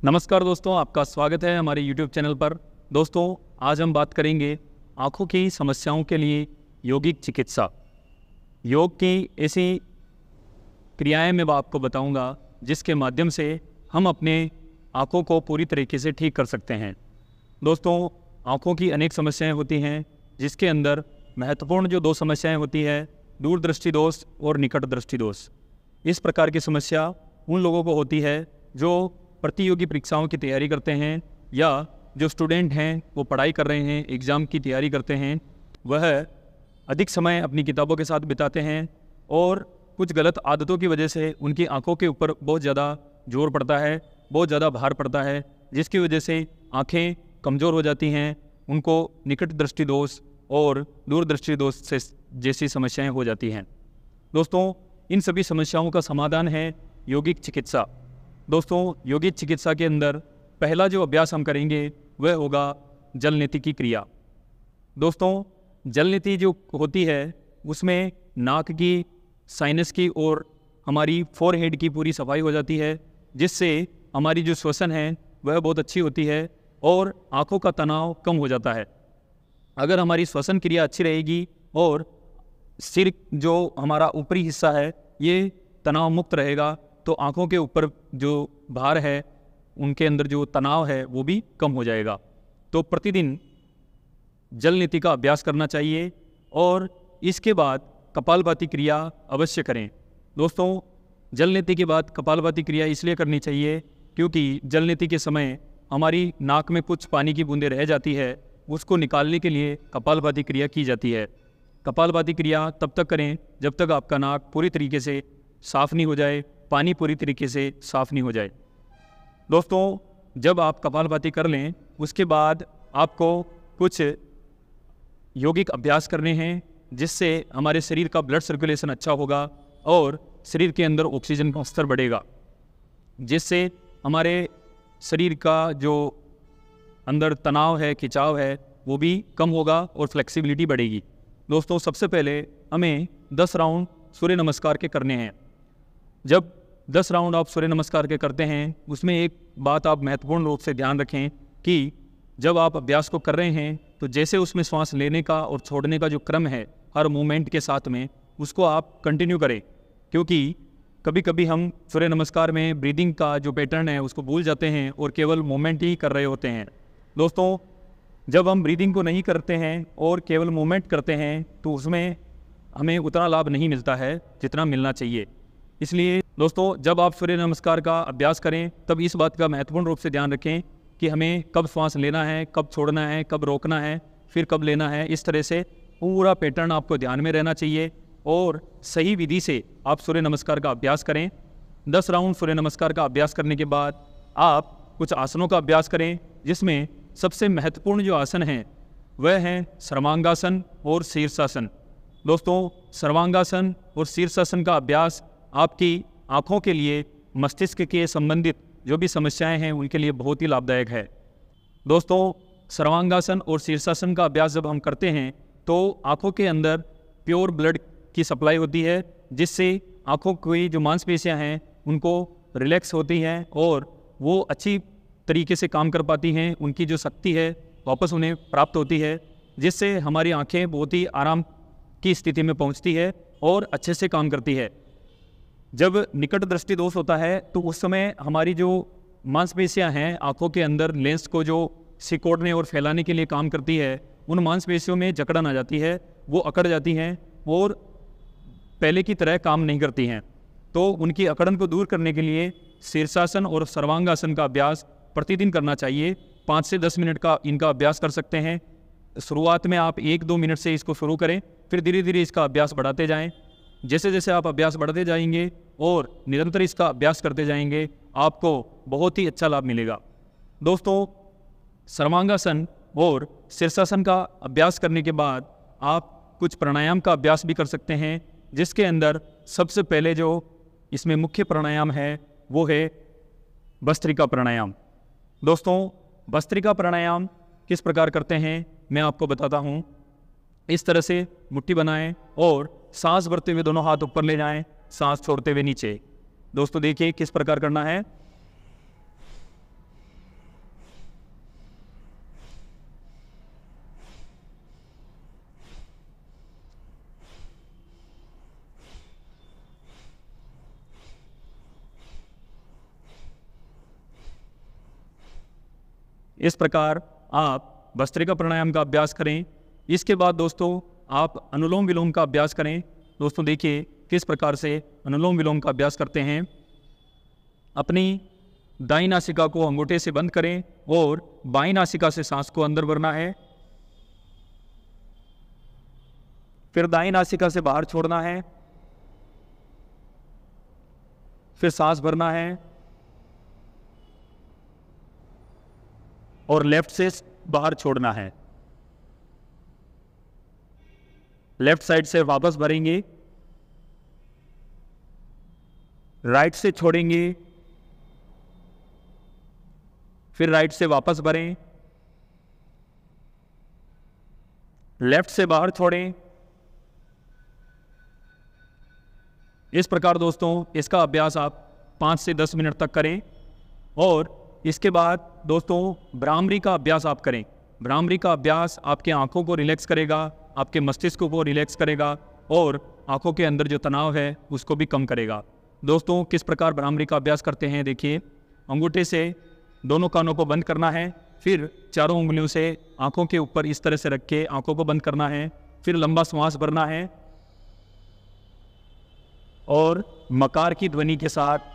नमस्कार दोस्तों, आपका स्वागत है हमारे YouTube चैनल पर। दोस्तों, आज हम बात करेंगे आँखों की समस्याओं के लिए यौगिक चिकित्सा। योग की ऐसी क्रियाएं मैं आपको बताऊंगा जिसके माध्यम से हम अपने आँखों को पूरी तरीके से ठीक कर सकते हैं। दोस्तों, आँखों की अनेक समस्याएं होती हैं, जिसके अंदर महत्वपूर्ण जो 2 समस्याएं होती है, दूरदृष्टि दोष और निकट दृष्टि दोष। इस प्रकार की समस्या उन लोगों को होती है जो प्रतियोगी परीक्षाओं की तैयारी करते हैं या जो स्टूडेंट हैं वो पढ़ाई कर रहे हैं, एग्ज़ाम की तैयारी करते हैं। वह अधिक समय अपनी किताबों के साथ बिताते हैं और कुछ गलत आदतों की वजह से उनकी आंखों के ऊपर बहुत ज़्यादा जोर पड़ता है, बहुत ज़्यादा भार पड़ता है, जिसकी वजह से आँखें कमज़ोर हो जाती हैं। उनको निकट दृष्टि दोष और दूरदृष्टि दोष से जैसी समस्याएं हो जाती हैं। दोस्तों, इन सभी समस्याओं का समाधान है यौगिक चिकित्सा। दोस्तों, यौगिक चिकित्सा के अंदर पहला जो अभ्यास हम करेंगे वह होगा जल नीति की क्रिया। दोस्तों, जल नीति जो होती है उसमें नाक की, साइनस की और हमारी फोरहेड की पूरी सफाई हो जाती है, जिससे हमारी जो श्वसन है वह बहुत अच्छी होती है और आँखों का तनाव कम हो जाता है। अगर हमारी श्वसन क्रिया अच्छी रहेगी और सिर जो हमारा ऊपरी हिस्सा है ये तनाव मुक्त रहेगा, तो आँखों के ऊपर जो भार है, उनके अंदर जो तनाव है वो भी कम हो जाएगा। तो प्रतिदिन जल नीति का अभ्यास करना चाहिए और इसके बाद कपालभाति क्रिया अवश्य करें। दोस्तों, जल नीति के बाद कपालभाति क्रिया इसलिए करनी चाहिए क्योंकि जल नीति के समय हमारी नाक में कुछ पानी की बूंदें रह जाती है, उसको निकालने के लिए कपालभाति क्रिया की जाती है। कपालभाति क्रिया तब तक करें जब तक आपका नाक पूरी तरीके से साफ़ नहीं हो जाए, पानी पूरी तरीके से साफ़ नहीं हो जाए। दोस्तों, जब आप कपालभाति कर लें उसके बाद आपको कुछ यौगिक अभ्यास करने हैं, जिससे हमारे शरीर का ब्लड सर्कुलेशन अच्छा होगा और शरीर के अंदर ऑक्सीजन का स्तर बढ़ेगा, जिससे हमारे शरीर का जो अंदर तनाव है, खिंचाव है, वो भी कम होगा और फ्लेक्सिबिलिटी बढ़ेगी। दोस्तों, सबसे पहले हमें 10 राउंड सूर्य नमस्कार के करने हैं। जब 10 राउंड आप सूर्य नमस्कार के करते हैं, उसमें एक बात आप महत्वपूर्ण रूप से ध्यान रखें कि जब आप अभ्यास को कर रहे हैं तो जैसे उसमें श्वास लेने का और छोड़ने का जो क्रम है हर मूवमेंट के साथ में, उसको आप कंटिन्यू करें, क्योंकि कभी कभी हम सूर्य नमस्कार में ब्रीदिंग का जो पैटर्न है उसको भूल जाते हैं और केवल मूवमेंट ही कर रहे होते हैं। दोस्तों, जब हम ब्रीदिंग को नहीं करते हैं और केवल मूवमेंट करते हैं तो उसमें हमें उतना लाभ नहीं मिलता है जितना मिलना चाहिए। इसलिए दोस्तों, जब आप सूर्य नमस्कार का अभ्यास करें तब इस बात का महत्वपूर्ण रूप से ध्यान रखें कि हमें कब श्वास लेना है, कब छोड़ना है, कब रोकना है, फिर कब लेना है। इस तरह से पूरा पैटर्न आपको ध्यान में रहना चाहिए और सही विधि से आप सूर्य नमस्कार का अभ्यास करें। 10 राउंड सूर्य नमस्कार का अभ्यास करने के बाद आप कुछ आसनों का अभ्यास करें, जिसमें सबसे महत्वपूर्ण जो आसन हैं वह हैं सर्वांगासन और शीर्षासन। दोस्तों, सर्वांगासन और शीर्षासन का अभ्यास आपकी आँखों के लिए, मस्तिष्क के संबंधित जो भी समस्याएं हैं उनके लिए बहुत ही लाभदायक है। दोस्तों, सर्वांगासन और शीर्षासन का अभ्यास जब हम करते हैं तो आँखों के अंदर प्योर ब्लड की सप्लाई होती है, जिससे आँखों की जो मांसपेशियां हैं उनको रिलैक्स होती हैं और वो अच्छी तरीके से काम कर पाती हैं। उनकी जो शक्ति है वापस उन्हें प्राप्त होती है, जिससे हमारी आँखें बहुत ही आराम की स्थिति में पहुँचती है और अच्छे से काम करती है। जब निकट दृष्टि दोष होता है तो उस समय हमारी जो मांसपेशियां हैं आँखों के अंदर लेंस को जो सिकोड़ने और फैलाने के लिए काम करती है, उन मांसपेशियों में जकड़न आ जाती है, वो अकड़ जाती हैं और पहले की तरह काम नहीं करती हैं। तो उनकी अकड़न को दूर करने के लिए शीर्षासन और सर्वांगासन का अभ्यास प्रतिदिन करना चाहिए। 5 से 10 मिनट का इनका अभ्यास कर सकते हैं। शुरुआत में आप 1-2 मिनट से इसको शुरू करें, फिर धीरे धीरे इसका अभ्यास बढ़ाते जाएँ। जैसे जैसे आप अभ्यास बढ़ते जाएंगे और निरंतर इसका अभ्यास करते जाएंगे, आपको बहुत ही अच्छा लाभ मिलेगा। दोस्तों, सर्वांगासन और शीर्षासन का अभ्यास करने के बाद आप कुछ प्राणायाम का अभ्यास भी कर सकते हैं, जिसके अंदर सबसे पहले जो इसमें मुख्य प्राणायाम है वो है भस्त्रिका प्राणायाम। दोस्तों, भस्त्रिका प्राणायाम किस प्रकार करते हैं मैं आपको बताता हूँ। इस तरह से मुट्ठी बनाएं और सांस भरते हुए दोनों हाथ ऊपर ले जाएं, सांस छोड़ते हुए नीचे। दोस्तों देखिए किस प्रकार करना है। इस प्रकार आप भस्त्रिका प्राणायाम का अभ्यास करें। इसके बाद दोस्तों आप अनुलोम विलोम का अभ्यास करें। दोस्तों देखिए किस प्रकार से अनुलोम विलोम का अभ्यास करते हैं। अपनी दाईं नासिका को अंगूठे से बंद करें और बाईं नासिका से सांस को अंदर भरना है, फिर दाईं नासिका से बाहर छोड़ना है, फिर सांस भरना है और लेफ्ट से बाहर छोड़ना है। लेफ्ट साइड से वापस भरेंगे, राइट से छोड़ेंगे, फिर राइट से वापस भरें, लेफ्ट से बाहर छोड़ें। इस प्रकार दोस्तों इसका अभ्यास आप 5 से 10 मिनट तक करें। और इसके बाद दोस्तों भ्रामरी का अभ्यास आप करें। भ्रामरी का अभ्यास आपके आंखों को रिलैक्स करेगा, आपके मस्तिष्क को रिलैक्स करेगा और आंखों के अंदर जो तनाव है उसको भी कम करेगा। दोस्तों किस प्रकार भ्रामरी का अभ्यास करते हैं देखिए। अंगूठे से दोनों कानों को बंद करना है, फिर चारों उंगलियों से आंखों के ऊपर इस तरह से रख के आंखों को बंद करना है, फिर लंबा श्वास भरना है और मकार की ध्वनि के साथ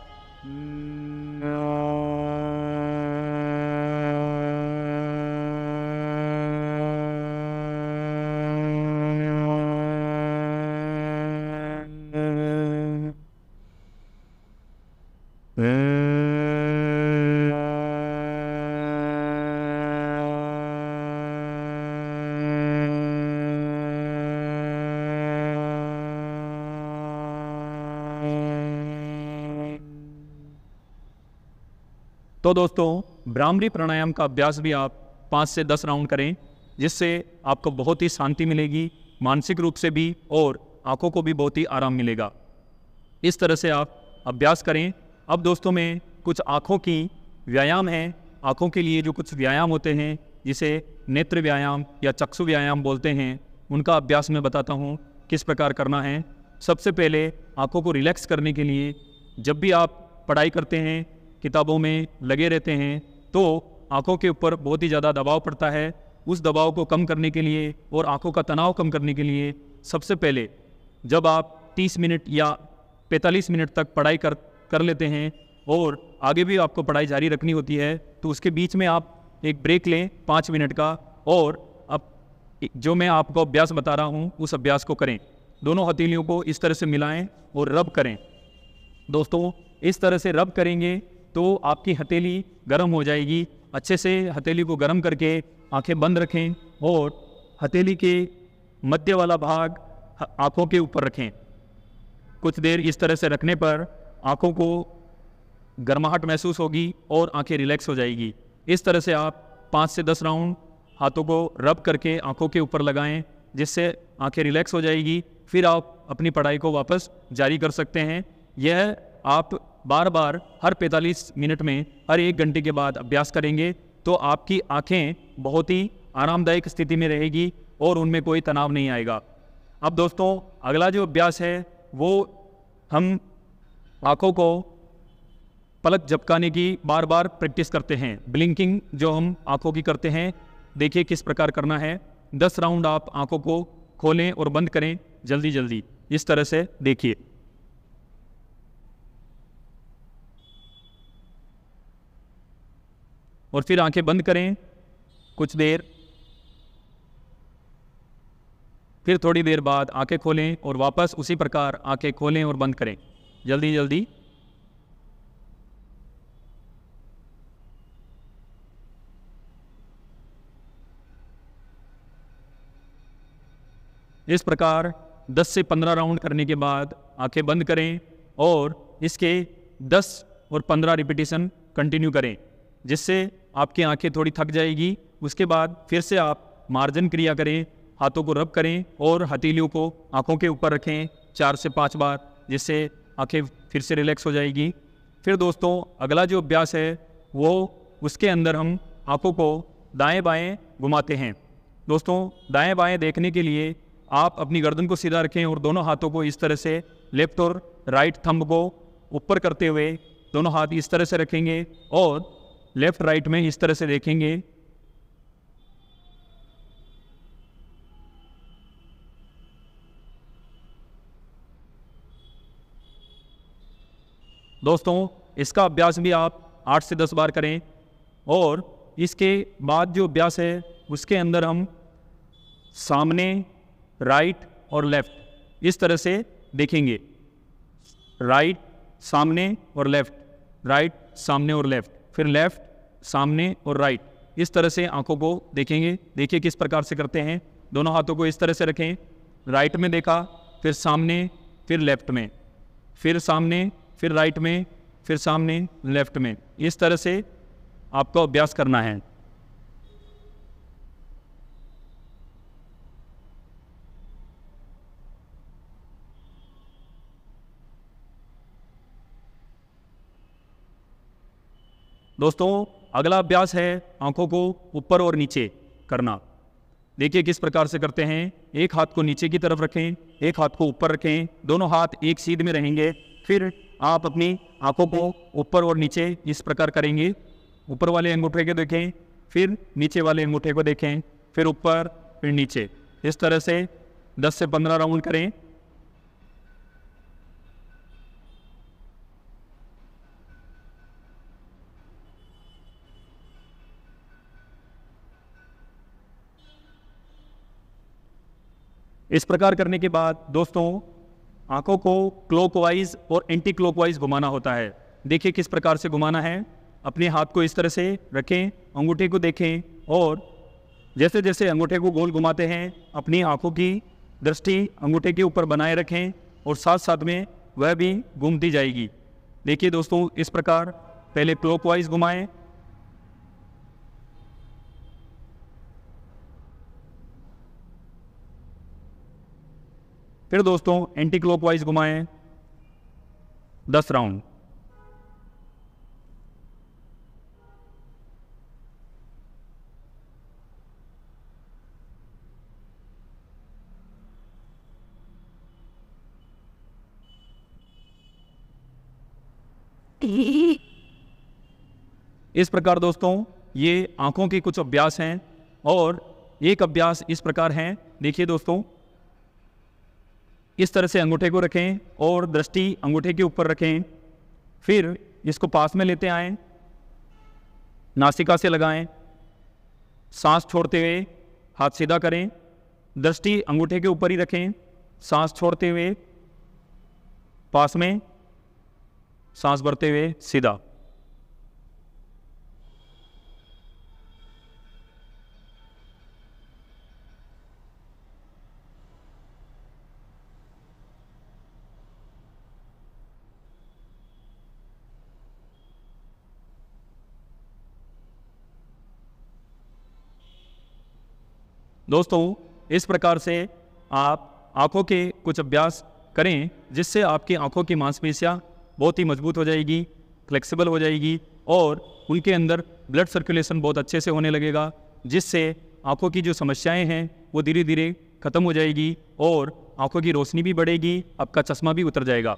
तो दोस्तों भ्रामरी प्राणायाम का अभ्यास भी आप 5 से 10 राउंड करें, जिससे आपको बहुत ही शांति मिलेगी, मानसिक रूप से भी और आंखों को भी बहुत ही आराम मिलेगा। इस तरह से आप अभ्यास करें। अब दोस्तों में कुछ आँखों की व्यायाम हैं। आँखों के लिए जो कुछ व्यायाम होते हैं जिसे नेत्र व्यायाम या चक्षु व्यायाम बोलते हैं, उनका अभ्यास मैं बताता हूँ किस प्रकार करना है। सबसे पहले आँखों को रिलैक्स करने के लिए जब भी आप पढ़ाई करते हैं, किताबों में लगे रहते हैं, तो आँखों के ऊपर बहुत ही ज़्यादा दबाव पड़ता है। उस दबाव को कम करने के लिए और आँखों का तनाव कम करने के लिए सबसे पहले जब आप 30 मिनट या 45 मिनट तक पढ़ाई कर लेते हैं और आगे भी आपको पढ़ाई जारी रखनी होती है, तो उसके बीच में आप एक ब्रेक लें 5 मिनट का और अब जो मैं आपको अभ्यास बता रहा हूँ उस अभ्यास को करें। दोनों हथेलियों को इस तरह से मिलाएं और रब करें। दोस्तों इस तरह से रब करेंगे तो आपकी हथेली गर्म हो जाएगी। अच्छे से हथेली को गर्म करके आंखें बंद रखें और हथेली के मध्य वाला भाग आंखों के ऊपर रखें। कुछ देर इस तरह से रखने पर आंखों को गर्माहट महसूस होगी और आंखें रिलैक्स हो जाएगी। इस तरह से आप 5 से 10 राउंड हाथों को रब करके आंखों के ऊपर लगाएं, जिससे आंखें रिलैक्स हो जाएगी। फिर आप अपनी पढ़ाई को वापस जारी कर सकते हैं। यह आप बार बार हर 45 मिनट में हर 1 घंटे के बाद अभ्यास करेंगे तो आपकी आंखें बहुत ही आरामदायक स्थिति में रहेगी और उनमें कोई तनाव नहीं आएगा। अब दोस्तों अगला जो अभ्यास है वो हम आंखों को पलक झपकाने की बार बार प्रैक्टिस करते हैं। ब्लिंकिंग जो हम आंखों की करते हैं, देखिए किस प्रकार करना है। 10 राउंड आप आंखों को खोलें और बंद करें जल्दी जल्दी, इस तरह से देखिए। और फिर आंखें बंद करें कुछ देर, फिर थोड़ी देर बाद आंखें खोलें और वापस उसी प्रकार आंखें खोलें और बंद करें जल्दी जल्दी। इस प्रकार 10 से 15 राउंड करने के बाद आंखें बंद करें और इसके 10 और 15 रिपीटिशन कंटिन्यू करें, जिससे आपकी आंखें थोड़ी थक जाएगी। उसके बाद फिर से आप मार्जन क्रिया करें, हाथों को रब करें और हथेलियों को आंखों के ऊपर रखें 4 से 5 बार, जिससे आंखें फिर से रिलैक्स हो जाएगी। फिर दोस्तों अगला जो अभ्यास है वो उसके अंदर हम आंखों को दाएं बाएं घुमाते हैं। दोस्तों दाएं बाएं देखने के लिए आप अपनी गर्दन को सीधा रखें और दोनों हाथों को इस तरह से लेफ्ट और राइट थंब को ऊपर करते हुए दोनों हाथ इस तरह से रखेंगे और लेफ्ट राइट में इस तरह से देखेंगे दोस्तों इसका अभ्यास भी आप 8 से 10 बार करें। और इसके बाद जो अभ्यास है उसके अंदर हम सामने, राइट और लेफ़्ट इस तरह से देखेंगे। राइट, सामने और लेफ़्ट, राइट, सामने और लेफ़्ट, फिर लेफ़्ट, सामने और राइट, इस तरह से आंखों को देखेंगे। देखिए किस प्रकार से करते हैं। दोनों हाथों को इस तरह से रखें, राइट में देखा, फिर सामने, फिर लेफ़्ट में, फिर सामने, फिर राइट में, फिर सामने, लेफ़्ट में, इस तरह से आपको अभ्यास करना है। दोस्तों अगला अभ्यास है आंखों को ऊपर और नीचे करना। देखिए किस प्रकार से करते हैं। एक हाथ को नीचे की तरफ रखें, एक हाथ को ऊपर रखें, दोनों हाथ एक सीध में रहेंगे। फिर आप अपनी आंखों को ऊपर और नीचे इस प्रकार करेंगे। ऊपर वाले अंगूठे को देखें, फिर नीचे वाले अंगूठे को देखें, फिर ऊपर, फिर नीचे, इस तरह से 10 से 15 राउंड करें। इस प्रकार करने के बाद दोस्तों आंखों को क्लॉकवाइज और एंटी क्लॉकवाइज घुमाना होता है। देखिए किस प्रकार से घुमाना है। अपने हाथ को इस तरह से रखें, अंगूठे को देखें और जैसे जैसे अंगूठे को गोल घुमाते हैं अपनी आंखों की दृष्टि अंगूठे के ऊपर बनाए रखें और साथ साथ में वह भी घूमती जाएगी। देखिए दोस्तों इस प्रकार पहले क्लॉकवाइज घुमाएं, फिर दोस्तों एंटी क्लॉकवाइज घुमाएं 10 राउंड। इस प्रकार दोस्तों ये आंखों के कुछ अभ्यास हैं। और एक अभ्यास इस प्रकार है। देखिए दोस्तों इस तरह से अंगूठे को रखें और दृष्टि अंगूठे के ऊपर रखें, फिर इसको पास में लेते आएं, नासिका से लगाएं, सांस छोड़ते हुए हाथ सीधा करें, दृष्टि अंगूठे के ऊपर ही रखें, सांस छोड़ते हुए पास में, सांस भरते हुए सीधा। दोस्तों इस प्रकार से आप आंखों के कुछ अभ्यास करें जिससे आपकी आंखों की मांसपेशियां बहुत ही मजबूत हो जाएगी, फ्लेक्सिबल हो जाएगी और उनके अंदर ब्लड सर्कुलेशन बहुत अच्छे से होने लगेगा, जिससे आंखों की जो समस्याएं हैं वो धीरे धीरे ख़त्म हो जाएगी और आंखों की रोशनी भी बढ़ेगी, आपका चश्मा भी उतर जाएगा।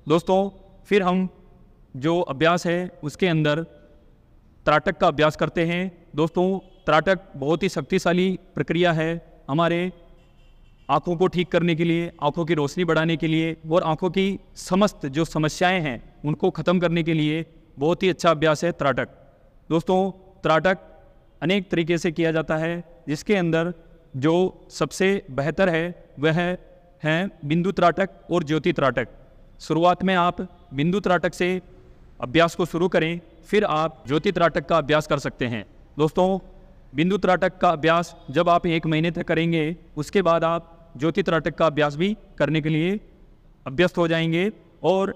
दोस्तों फिर हम जो अभ्यास है उसके अंदर त्राटक का अभ्यास करते हैं। दोस्तों त्राटक बहुत ही शक्तिशाली प्रक्रिया है हमारे आँखों को ठीक करने के लिए, आँखों की रोशनी बढ़ाने के लिए और आँखों की समस्त जो समस्याएं हैं उनको ख़त्म करने के लिए बहुत ही अच्छा अभ्यास है त्राटक। दोस्तों त्राटक अनेक तरीके से किया जाता है, जिसके अंदर जो सबसे बेहतर है वह है बिंदु त्राटक और ज्योति त्राटक। शुरुआत में आप बिंदु त्राटक से अभ्यास को शुरू करें, फिर आप ज्योति त्राटक का अभ्यास कर सकते हैं। दोस्तों बिंदु त्राटक का अभ्यास जब आप 1 महीने तक करेंगे उसके बाद आप ज्योति त्राटक का अभ्यास भी करने के लिए अभ्यस्त हो जाएंगे और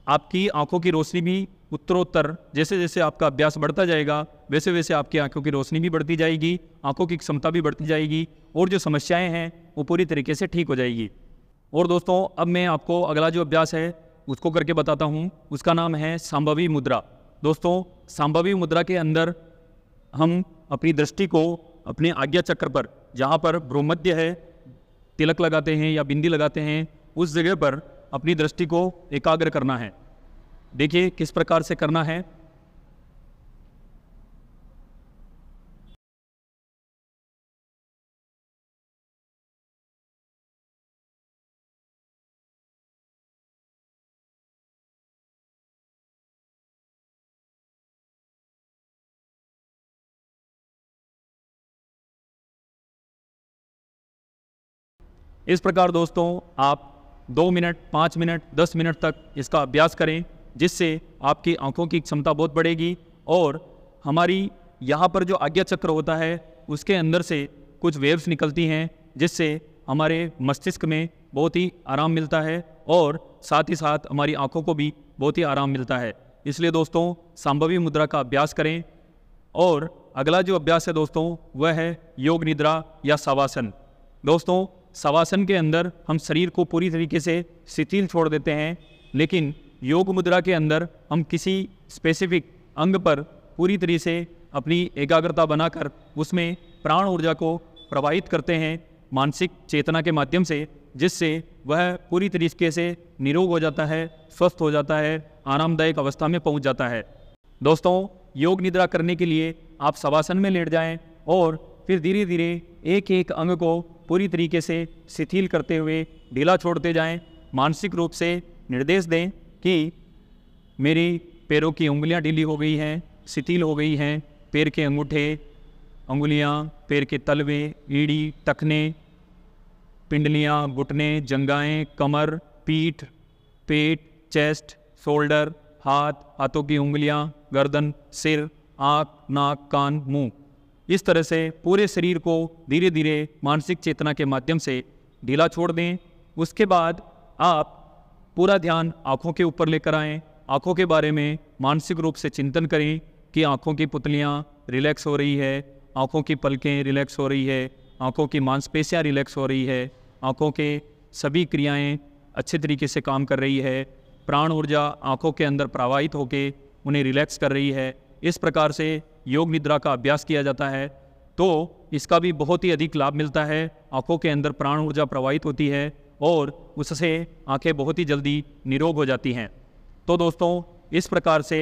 आपकी आंखों की रोशनी भी उत्तरोत्तर जैसे जैसे आपका अभ्यास बढ़ता जाएगा वैसे वैसे आपकी आंखों की रोशनी भी बढ़ती जाएगी, आंखों की क्षमता भी बढ़ती जाएगी और जो समस्याएं हैं वो पूरी तरीके से ठीक हो जाएगी। और दोस्तों अब मैं आपको अगला जो अभ्यास है उसको करके बताता हूँ, उसका नाम है संभवी मुद्रा। दोस्तों संभवी मुद्रा के अंदर हम अपनी दृष्टि को अपने आज्ञा चक्र पर, जहाँ पर भ्रूमध्य है, तिलक लगाते हैं या बिंदी लगाते हैं, उस जगह पर अपनी दृष्टि को एकाग्र करना है। देखिए किस प्रकार से करना है। इस प्रकार दोस्तों आप 2 मिनट, 5 मिनट, 10 मिनट तक इसका अभ्यास करें, जिससे आपकी आँखों की क्षमता बहुत बढ़ेगी और हमारी यहाँ पर जो आज्ञा चक्र होता है उसके अंदर से कुछ वेव्स निकलती हैं, जिससे हमारे मस्तिष्क में बहुत ही आराम मिलता है और साथ ही साथ हमारी आँखों को भी बहुत ही आराम मिलता है। इसलिए दोस्तों संभावी मुद्रा का अभ्यास करें। और अगला जो अभ्यास है दोस्तों वह है योग निद्रा या शवासन। दोस्तों शवासन के अंदर हम शरीर को पूरी तरीके से शिथिल छोड़ देते हैं, लेकिन योग मुद्रा के अंदर हम किसी स्पेसिफिक अंग पर पूरी तरीके से अपनी एकाग्रता बनाकर उसमें प्राण ऊर्जा को प्रवाहित करते हैं मानसिक चेतना के माध्यम से, जिससे वह पूरी तरीके से निरोग हो जाता है, स्वस्थ हो जाता है, आरामदायक अवस्था में पहुंच जाता है। दोस्तों योग निद्रा करने के लिए आप शवासन में लेट जाएं और फिर धीरे धीरे एक एक अंग को पूरी तरीके से शिथिल करते हुए ढीला छोड़ते जाएं। मानसिक रूप से निर्देश दें कि मेरी पैरों की उंगलियां ढीली हो गई हैं, शिथिल हो गई हैं, पैर के अंगूठे, अंगुलियां, पैर के तलवे, एड़ी, टखने, पिंडलियां, घुटने, जंघाएं, कमर, पीठ, पेट, चेस्ट, शोल्डर, हाथों की उंगलियां, गर्दन, सिर, आँख, नाक, कान, मुंह। इस तरह से पूरे शरीर को धीरे धीरे मानसिक चेतना के माध्यम से ढीला छोड़ दें। उसके बाद आप पूरा ध्यान आँखों के ऊपर लेकर आएँ। आँखों के बारे में मानसिक रूप से चिंतन करें कि आँखों की पुतलियाँ रिलैक्स हो रही है, आँखों की पलकें रिलैक्स हो रही है, आँखों की मांसपेशियाँ रिलैक्स हो रही है, आँखों के सभी क्रियाएं अच्छे तरीके से काम कर रही है, प्राण ऊर्जा आँखों के अंदर प्रवाहित होकर उन्हें रिलैक्स कर रही है। इस प्रकार से योग निद्रा का अभ्यास किया जाता है तो इसका भी बहुत ही अधिक लाभ मिलता है। आँखों के अंदर प्राण ऊर्जा प्रवाहित होती है और उससे आँखें बहुत ही जल्दी निरोग हो जाती हैं। तो दोस्तों इस प्रकार से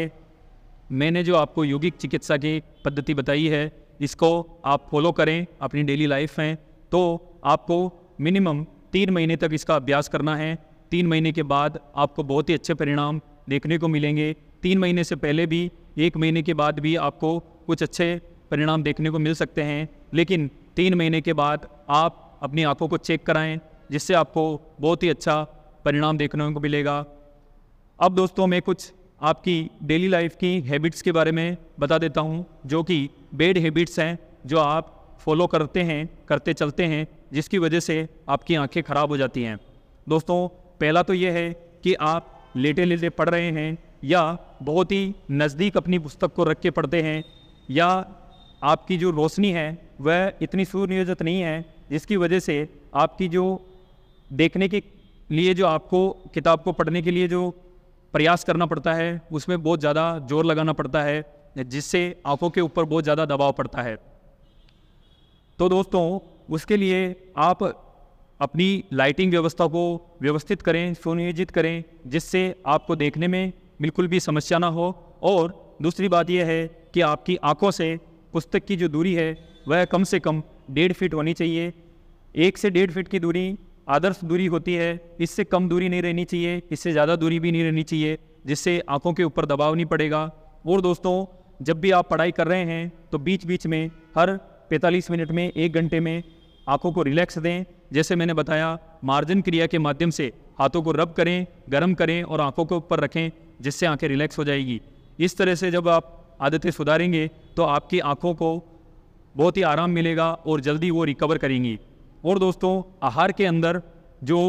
मैंने जो आपको योगिक चिकित्सा की पद्धति बताई है, इसको आप फॉलो करें अपनी डेली लाइफ में, तो आपको मिनिमम 3 महीने तक इसका अभ्यास करना है। 3 महीने के बाद आपको बहुत ही अच्छे परिणाम देखने को मिलेंगे। 3 महीने से पहले भी, 1 महीने के बाद भी आपको कुछ अच्छे परिणाम देखने को मिल सकते हैं, लेकिन 3 महीने के बाद आप अपनी आँखों को चेक कराएं, जिससे आपको बहुत ही अच्छा परिणाम देखने को मिलेगा। अब दोस्तों मैं कुछ आपकी डेली लाइफ की हैबिट्स के बारे में बता देता हूँ, जो कि बैड हैबिट्स हैं जो आप फॉलो करते चलते हैं, जिसकी वजह से आपकी आंखें ख़राब हो जाती हैं। दोस्तों पहला तो ये है कि आप लेटे लेटे पढ़ रहे हैं या बहुत ही नज़दीक अपनी पुस्तक को रख के पढ़ते हैं, या आपकी जो रोशनी है वह इतनी सुनियोजित नहीं है, जिसकी वजह से आपकी जो देखने के लिए जो आपको किताब को पढ़ने के लिए जो प्रयास करना पड़ता है उसमें बहुत ज़्यादा जोर लगाना पड़ता है, जिससे आँखों के ऊपर बहुत ज़्यादा दबाव पड़ता है। तो दोस्तों उसके लिए आप अपनी लाइटिंग व्यवस्था को व्यवस्थित करें, सुनियोजित करें, जिससे आपको देखने में बिल्कुल भी समस्या ना हो। और दूसरी बात यह है कि आपकी आँखों से पुस्तक की जो दूरी है वह कम से कम 1.5 फीट होनी चाहिए। 1 से 1.5 फीट की दूरी आदर्श दूरी होती है, इससे कम दूरी नहीं रहनी चाहिए, इससे ज़्यादा दूरी भी नहीं रहनी चाहिए, जिससे आँखों के ऊपर दबाव नहीं पड़ेगा। और दोस्तों जब भी आप पढ़ाई कर रहे हैं तो बीच बीच में हर 45 मिनट में, 1 घंटे में आँखों को रिलैक्स दें। जैसे मैंने बताया, मार्जन क्रिया के माध्यम से हाथों को रब करें, गर्म करें और आँखों के ऊपर रखें, जिससे आँखें रिलैक्स हो जाएगी। इस तरह से जब आप आदतें सुधारेंगे तो आपकी आँखों को बहुत ही आराम मिलेगा और जल्दी वो रिकवर करेंगी। और दोस्तों आहार के अंदर जो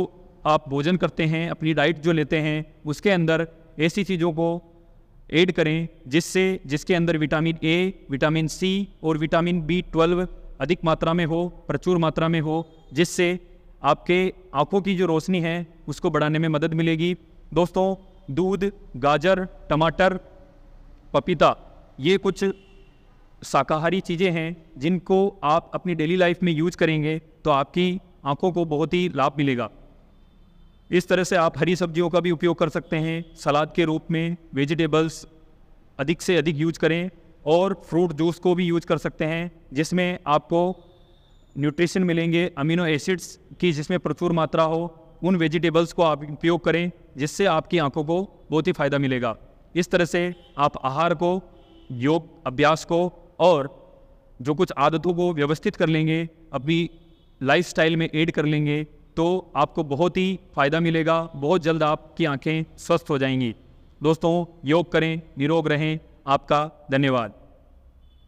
आप भोजन करते हैं, अपनी डाइट जो लेते हैं, उसके अंदर ऐसी चीज़ों को ऐड करें जिसके अंदर विटामिन ए, विटामिन सी और विटामिन B12 अधिक मात्रा में हो, प्रचुर मात्रा में हो, जिससे आपके आँखों की जो रोशनी है उसको बढ़ाने में मदद मिलेगी। दोस्तों दूध, गाजर, टमाटर, पपीता, ये कुछ शाकाहारी चीज़ें हैं जिनको आप अपनी डेली लाइफ में यूज करेंगे तो आपकी आँखों को बहुत ही लाभ मिलेगा। इस तरह से आप हरी सब्जियों का भी उपयोग कर सकते हैं सलाद के रूप में। वेजिटेबल्स अधिक से अधिक यूज करें और फ्रूट जूस को भी यूज कर सकते हैं, जिसमें आपको न्यूट्रिशन मिलेंगे, अमीनो एसिड्स की जिसमें प्रचुर मात्रा हो। उन वेजिटेबल्स को आप उपयोग करें, जिससे आपकी आँखों को बहुत ही फ़ायदा मिलेगा। इस तरह से आप आहार को, योग अभ्यास को और जो कुछ आदतों को व्यवस्थित कर लेंगे, अपनी लाइफस्टाइल में ऐड कर लेंगे, तो आपको बहुत ही फ़ायदा मिलेगा, बहुत जल्द आपकी आंखें स्वस्थ हो जाएंगी। दोस्तों, योग करें, निरोग रहें। आपका धन्यवाद।